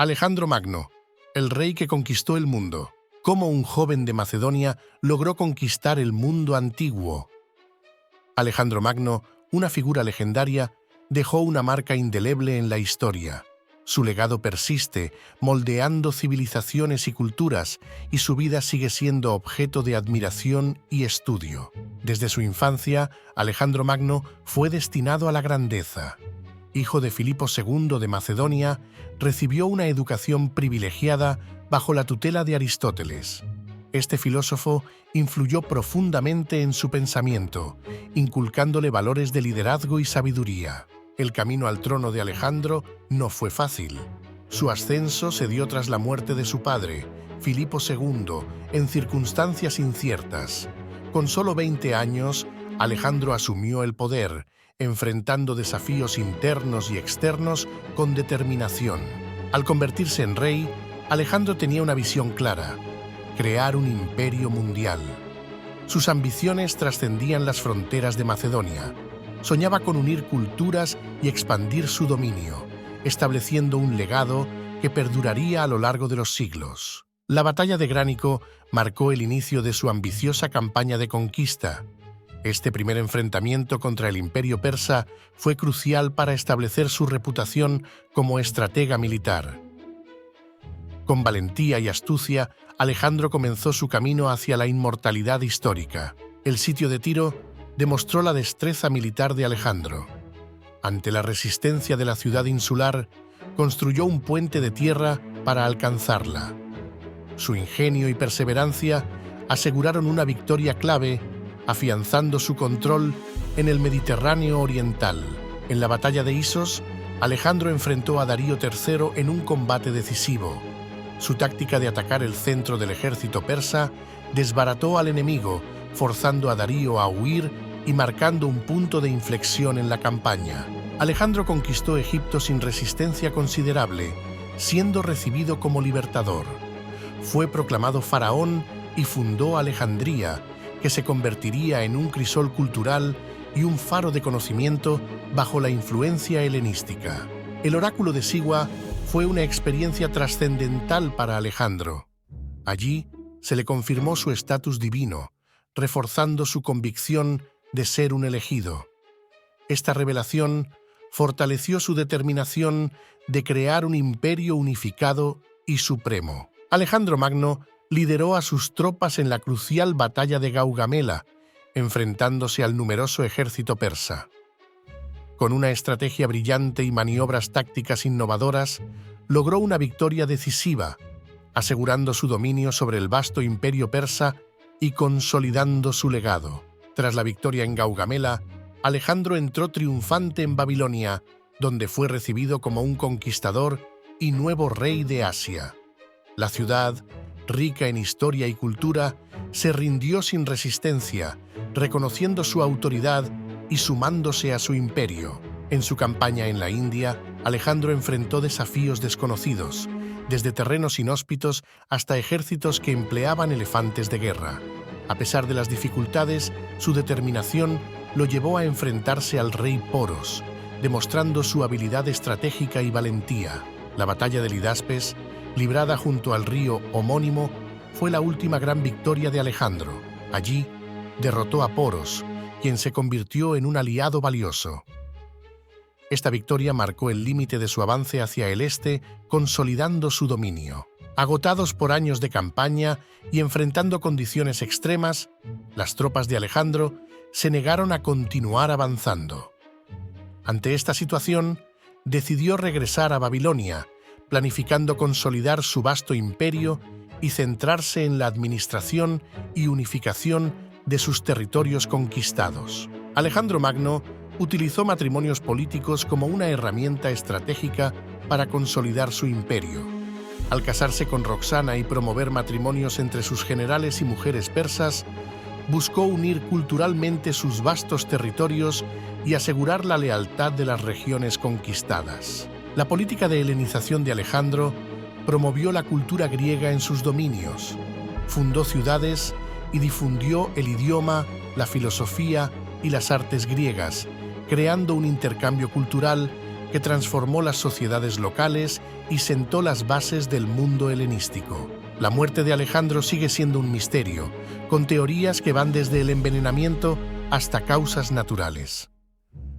Alejandro Magno, el rey que conquistó el mundo. Cómo un joven de Macedonia logró conquistar el mundo antiguo. Alejandro Magno, una figura legendaria, dejó una marca indeleble en la historia. Su legado persiste, moldeando civilizaciones y culturas, y su vida sigue siendo objeto de admiración y estudio. Desde su infancia, Alejandro Magno fue destinado a la grandeza. Hijo de Filipo II de Macedonia, recibió una educación privilegiada bajo la tutela de Aristóteles. Este filósofo influyó profundamente en su pensamiento, inculcándole valores de liderazgo y sabiduría. El camino al trono de Alejandro no fue fácil. Su ascenso se dio tras la muerte de su padre, Filipo II, en circunstancias inciertas. Con solo 20 años, Alejandro asumió el poder, enfrentando desafíos internos y externos con determinación. Al convertirse en rey, Alejandro tenía una visión clara: crear un imperio mundial. Sus ambiciones trascendían las fronteras de Macedonia. Soñaba con unir culturas y expandir su dominio, estableciendo un legado que perduraría a lo largo de los siglos. La batalla de Gránico marcó el inicio de su ambiciosa campaña de conquista. Este primer enfrentamiento contra el imperio persa fue crucial para establecer su reputación como estratega militar. Con valentía y astucia, Alejandro comenzó su camino hacia la inmortalidad histórica. El sitio de Tiro demostró la destreza militar de Alejandro. Ante la resistencia de la ciudad insular, construyó un puente de tierra para alcanzarla. Su ingenio y perseverancia aseguraron una victoria clave, afianzando su control en el Mediterráneo oriental. En la batalla de Isos, Alejandro enfrentó a Darío III en un combate decisivo. Su táctica de atacar el centro del ejército persa desbarató al enemigo, forzando a Darío a huir y marcando un punto de inflexión en la campaña. Alejandro conquistó Egipto sin resistencia considerable, siendo recibido como libertador. Fue proclamado faraón y fundó Alejandría, que se convertiría en un crisol cultural y un faro de conocimiento bajo la influencia helenística. El oráculo de Sigua fue una experiencia trascendental para Alejandro. Allí se le confirmó su estatus divino, reforzando su convicción de ser un elegido. Esta revelación fortaleció su determinación de crear un imperio unificado y supremo. Alejandro Magno lideró a sus tropas en la crucial batalla de Gaugamela, enfrentándose al numeroso ejército persa. Con una estrategia brillante y maniobras tácticas innovadoras, logró una victoria decisiva, asegurando su dominio sobre el vasto imperio persa y consolidando su legado. Tras la victoria en Gaugamela, Alejandro entró triunfante en Babilonia, donde fue recibido como un conquistador y nuevo rey de Asia. La ciudad, rica en historia y cultura, se rindió sin resistencia, reconociendo su autoridad y sumándose a su imperio. En su campaña en la India, Alejandro enfrentó desafíos desconocidos, desde terrenos inhóspitos hasta ejércitos que empleaban elefantes de guerra. A pesar de las dificultades, su determinación lo llevó a enfrentarse al rey Poros, demostrando su habilidad estratégica y valentía. La batalla de Lidaspes, librada junto al río homónimo, fue la última gran victoria de Alejandro. Allí, derrotó a Poros, quien se convirtió en un aliado valioso. Esta victoria marcó el límite de su avance hacia el este, consolidando su dominio. Agotados por años de campaña y enfrentando condiciones extremas, las tropas de Alejandro se negaron a continuar avanzando. Ante esta situación, decidió regresar a Babilonia, planificando consolidar su vasto imperio y centrarse en la administración y unificación de sus territorios conquistados. Alejandro Magno utilizó matrimonios políticos como una herramienta estratégica para consolidar su imperio. Al casarse con Roxana y promover matrimonios entre sus generales y mujeres persas, buscó unir culturalmente sus vastos territorios y asegurar la lealtad de las regiones conquistadas. La política de helenización de Alejandro promovió la cultura griega en sus dominios, fundó ciudades y difundió el idioma, la filosofía y las artes griegas, creando un intercambio cultural que transformó las sociedades locales y sentó las bases del mundo helenístico. La muerte de Alejandro sigue siendo un misterio, con teorías que van desde el envenenamiento hasta causas naturales.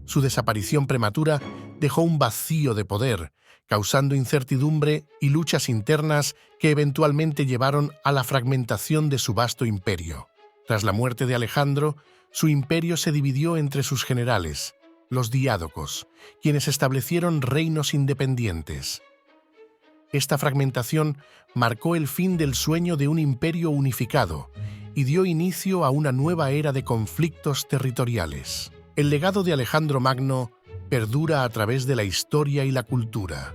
Su desaparición prematura dejó un vacío de poder, causando incertidumbre y luchas internas que eventualmente llevaron a la fragmentación de su vasto imperio. Tras la muerte de Alejandro, su imperio se dividió entre sus generales, los diádocos, quienes establecieron reinos independientes. Esta fragmentación marcó el fin del sueño de un imperio unificado y dio inicio a una nueva era de conflictos territoriales. El legado de Alejandro Magno perdura a través de la historia y la cultura.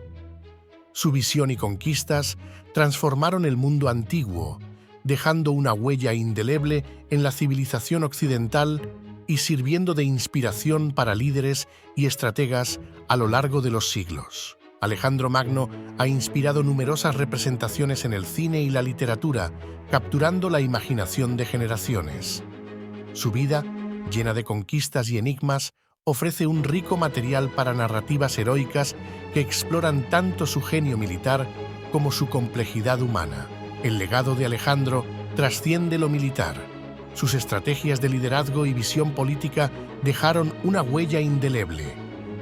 Su visión y conquistas transformaron el mundo antiguo, dejando una huella indeleble en la civilización occidental y sirviendo de inspiración para líderes y estrategas a lo largo de los siglos. Alejandro Magno ha inspirado numerosas representaciones en el cine y la literatura, capturando la imaginación de generaciones. Su vida, llena de conquistas y enigmas, ofrece un rico material para narrativas heroicas que exploran tanto su genio militar como su complejidad humana. El legado de Alejandro trasciende lo militar. Sus estrategias de liderazgo y visión política dejaron una huella indeleble.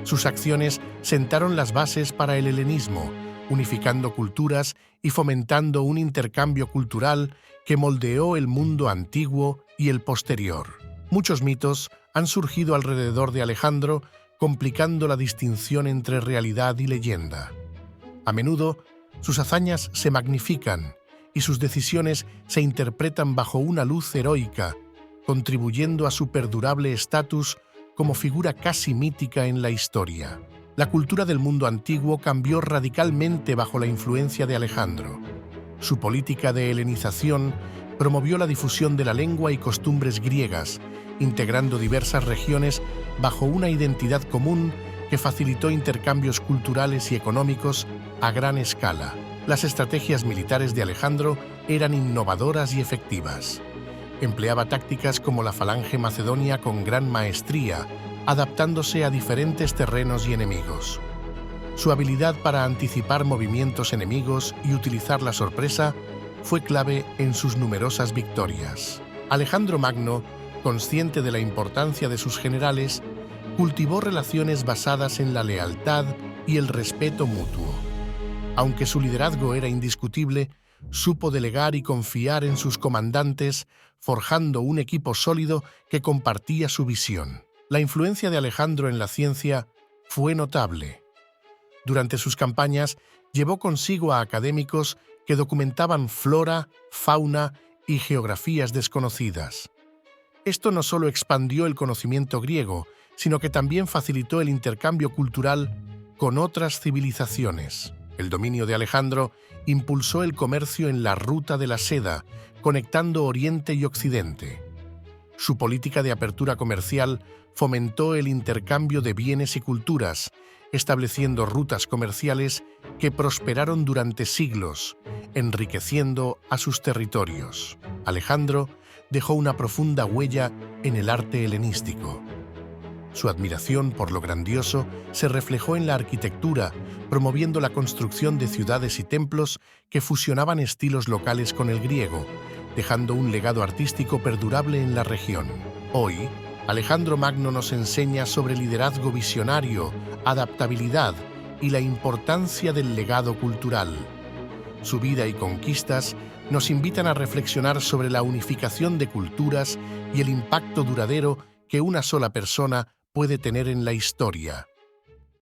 Sus acciones sentaron las bases para el helenismo, unificando culturas y fomentando un intercambio cultural que moldeó el mundo antiguo y el posterior. Muchos mitos han surgido alrededor de Alejandro, complicando la distinción entre realidad y leyenda. A menudo, sus hazañas se magnifican y sus decisiones se interpretan bajo una luz heroica, contribuyendo a su perdurable estatus como figura casi mítica en la historia. La cultura del mundo antiguo cambió radicalmente bajo la influencia de Alejandro. Su política de helenización promovió la difusión de la lengua y costumbres griegas, integrando diversas regiones bajo una identidad común que facilitó intercambios culturales y económicos a gran escala. Las estrategias militares de Alejandro eran innovadoras y efectivas. Empleaba tácticas como la falange macedonia con gran maestría, adaptándose a diferentes terrenos y enemigos. Su habilidad para anticipar movimientos enemigos y utilizar la sorpresa fue clave en sus numerosas victorias. Alejandro Magno, consciente de la importancia de sus generales, cultivó relaciones basadas en la lealtad y el respeto mutuo. Aunque su liderazgo era indiscutible, supo delegar y confiar en sus comandantes, forjando un equipo sólido que compartía su visión. La influencia de Alejandro en la ciencia fue notable. Durante sus campañas, llevó consigo a académicos que documentaban flora, fauna y geografías desconocidas. Esto no solo expandió el conocimiento griego, sino que también facilitó el intercambio cultural con otras civilizaciones. El dominio de Alejandro impulsó el comercio en la ruta de la seda, conectando Oriente y Occidente. Su política de apertura comercial fomentó el intercambio de bienes y culturas, estableciendo rutas comerciales que prosperaron durante siglos, enriqueciendo a sus territorios. Alejandro dejó una profunda huella en el arte helenístico. Su admiración por lo grandioso se reflejó en la arquitectura, promoviendo la construcción de ciudades y templos que fusionaban estilos locales con el griego, dejando un legado artístico perdurable en la región. Hoy, Alejandro Magno nos enseña sobre liderazgo visionario, adaptabilidad y la importancia del legado cultural. Su vida y conquistas nos invitan a reflexionar sobre la unificación de culturas y el impacto duradero que una sola persona puede tener en la historia.